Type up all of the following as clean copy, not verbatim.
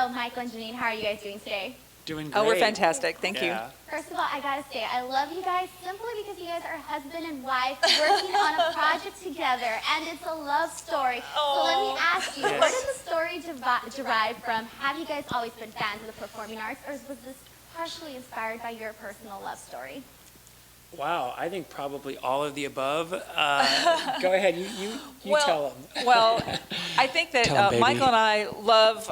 So, Michael and Janeen, how are you guys doing today? Doing great. Oh, we're fantastic. Thank you. First of all, I gotta say, I love you guys simply because you guys are husband and wife working on a project together, and it's a love story. So let me ask you, where did the story derive from? Have you guys always been fans of the performing arts, or was this partially inspired by your personal love story? Wow, I think probably all of the above. Go ahead, you tell them. Well, I think that Tell 'em, baby. Michael and I love,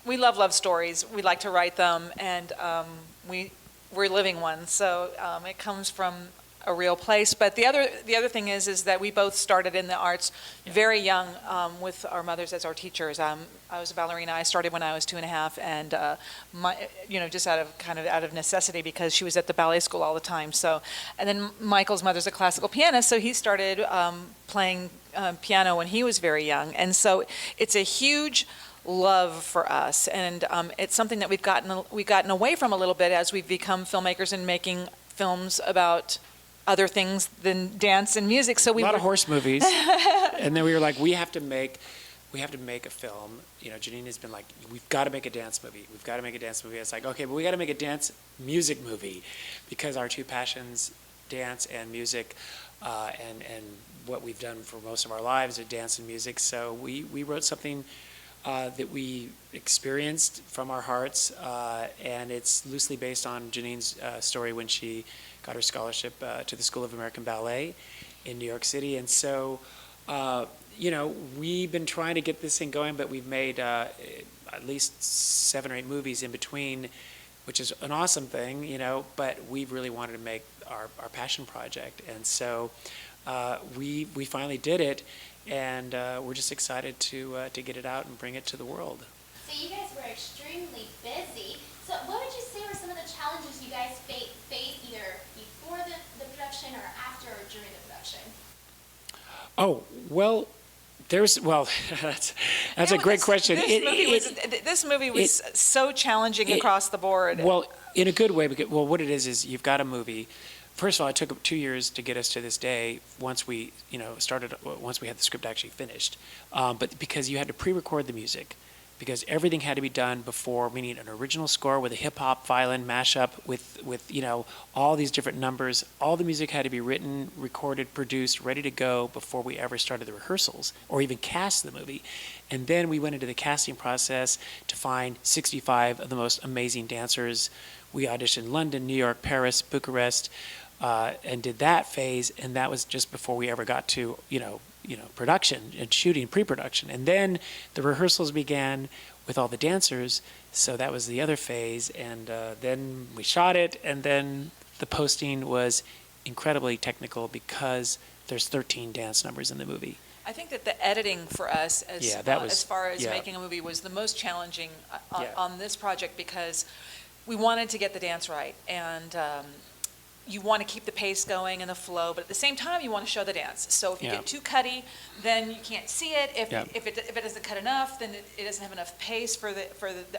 we love love stories. We like to write them, and we're living one. So it comes from a real place. But the other thing is that we both started in the arts very young with our mothers as our teachers. I was a ballerina. I started when I was 2.5, and just out of necessity because she was at the ballet school all the time. So, and then Michael's mother's a classical pianist, so he started playing piano when he was very young, and so it's a huge love for us, and it's something that we've gotten away from a little bit as we've become filmmakers and making films about other things than dance and music. So a lot of horse movies, and then we were like, we have to make a film. You know, Janeen has been like, we've got to make a dance movie. We've got to make a dance movie. It's like, okay, but we got to make a dance music movie because our two passions, dance and music, and what we've done for most of our lives are dance and music. So we wrote something that we experienced from our hearts, and it's loosely based on Janeen's story when she got her scholarship to the School of American Ballet in New York City. And so, we've been trying to get this thing going, but we've made at least 7 or 8 movies in between, which is an awesome thing, but we really wanted to make our passion project. And so we finally did it, and we're just excited to get it out and bring it to the world. So you guys were extremely busy. So what would you say were some of the challenges you guys faced either before the production or after or during the production? Oh, well, that's a great question. This movie was so challenging across the board. Well, in a good way, because, what it is you've got a movie. First of all, it took 2 years to get us to this day once we had the script actually finished. But because you had to pre-record the music, because everything had to be done before, meaning an original score with a hip-hop violin mashup with all these different numbers. All the music had to be written, recorded, produced, ready to go before we ever started the rehearsals or even cast the movie. And then we went into the casting process to find 65 of the most amazing dancers. We auditioned London, New York, Paris, Bucharest, and did that phase, and that was just before we ever got to production and shooting, pre-production. And then the rehearsals began with all the dancers, so that was the other phase, and then we shot it, and then the posting was incredibly technical because there's 13 dance numbers in the movie. I think that the editing for us, as far as making a movie, was the most challenging on this project because we wanted to get the dance right, and you want to keep the pace going and the flow, but at the same time you want to show the dance. So if you get too cutty, then you can't see it. If it doesn't cut enough, then it doesn't have enough pace for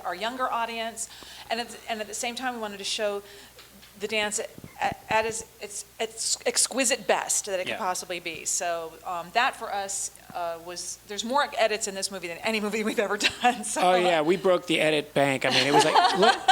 our younger audience. And at the same time, we wanted to show the dance at its exquisite best that it could possibly be. So that for us there's more edits in this movie than any movie we've ever done. So. Oh yeah, we broke the edit bank. I mean, it was like,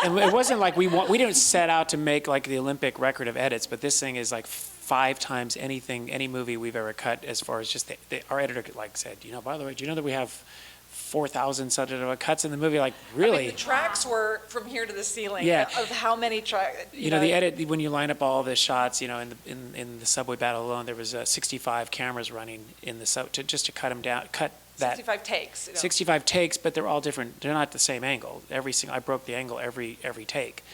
and it wasn't like we didn't set out to make like the Olympic record of edits, but this thing is like 5 times any movie we've ever cut as far as just our editor said, by the way, do you know that we have 4,000 cuts in the movie? Like, really? I mean, the tracks were from here to the ceiling. Yeah. Of how many tracks? The edit, when you line up all the shots, in the subway battle alone, there was 65 cameras running in the just to cut them down, cut that. 65 takes. 65 takes, but they're all different. They're not the same angle. I broke the angle every take,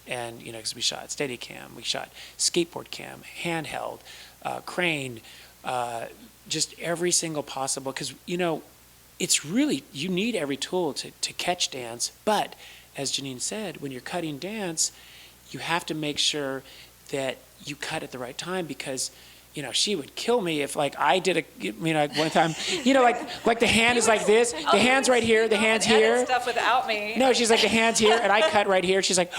and because we shot Steadicam, we shot skateboard cam, handheld, crane, just every single possible, because it's really, you need every tool to catch dance, but as Janeen said, when you're cutting dance, you have to make sure that you cut at the right time because, she would kill me if I did one time, like the hand is like this, the hand's right here, the hand's here. Stuff without me. No, she's like, the hand's here, and I cut right here. She's like,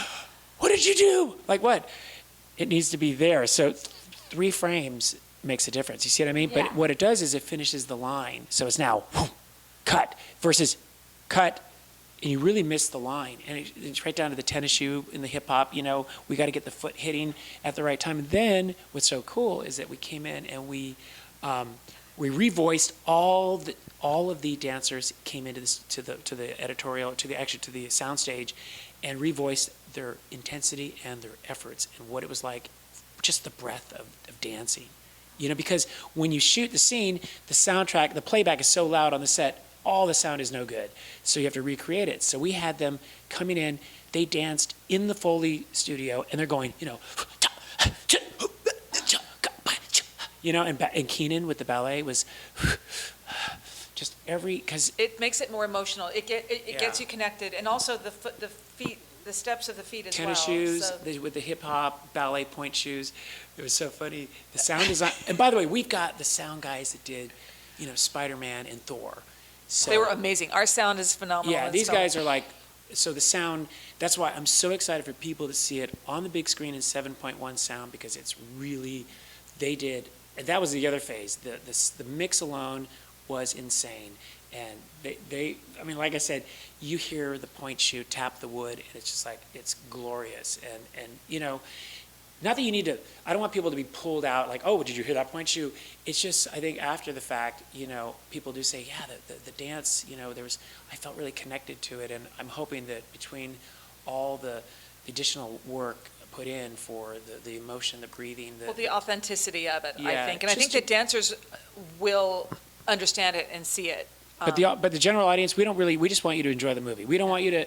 what did you do? Like what? It needs to be there. So 3 frames makes a difference. You see what I mean? Yeah. But what it does is it finishes the line. So it's now, cut versus cut, and you really miss the line. And it's right down to the tennis shoe in the hip hop, we got to get the foot hitting at the right time. And then what's so cool is that we came in and we revoiced all of the dancers came into this, to the editorial, to the soundstage, and revoiced their intensity and their efforts and what it was like, just the breath of dancing. Because when you shoot the scene, the soundtrack, the playback is so loud on the set, all the sound is no good. So you have to recreate it. So we had them coming in, they danced in the Foley studio, and they're going, and Keenan with the ballet was just because it makes it more emotional. It gets you connected, and also the feet, the steps of the feet as tennis well. shoes with the hip hop ballet point shoes. It was so funny. The sound design, and by the way, we've got the sound guys that did, Spider-Man and Thor. So they were amazing. Our sound is phenomenal. yeah, these guys are like. So the sound, that's why I'm so excited for people to see it on the big screen in 7.1 sound, because it's really, they did, and that was the other phase. The mix alone was insane. And I mean, like I said, you hear the point shoot tap the wood, and it's just like, it's glorious. And not that you need to, I don't want people to be pulled out like, oh, did you hear that point shoot? It's just, I think after the fact, people do say, yeah, the dance, I felt really connected to it. And I'm hoping that between all the additional work put in for the emotion, the breathing, the authenticity of it, Yeah, I think. And I think that dancers will understand it and see it. But the general audience, we just want you to enjoy the movie. We don't want you to,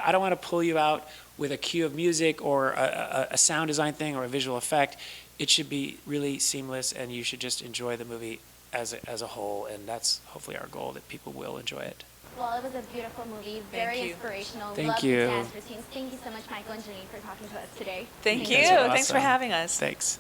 I don't want to pull you out with a cue of music or a sound design thing or a visual effect. It should be really seamless, and you should just enjoy the movie as a whole, and that's hopefully our goal, that people will enjoy it. Well, it was a beautiful movie, very inspirational. Thank Love you. the dance routines. Thank you so much, Michael and Janine, for talking to us today. Thank you. Awesome. Thanks for having us. Thanks.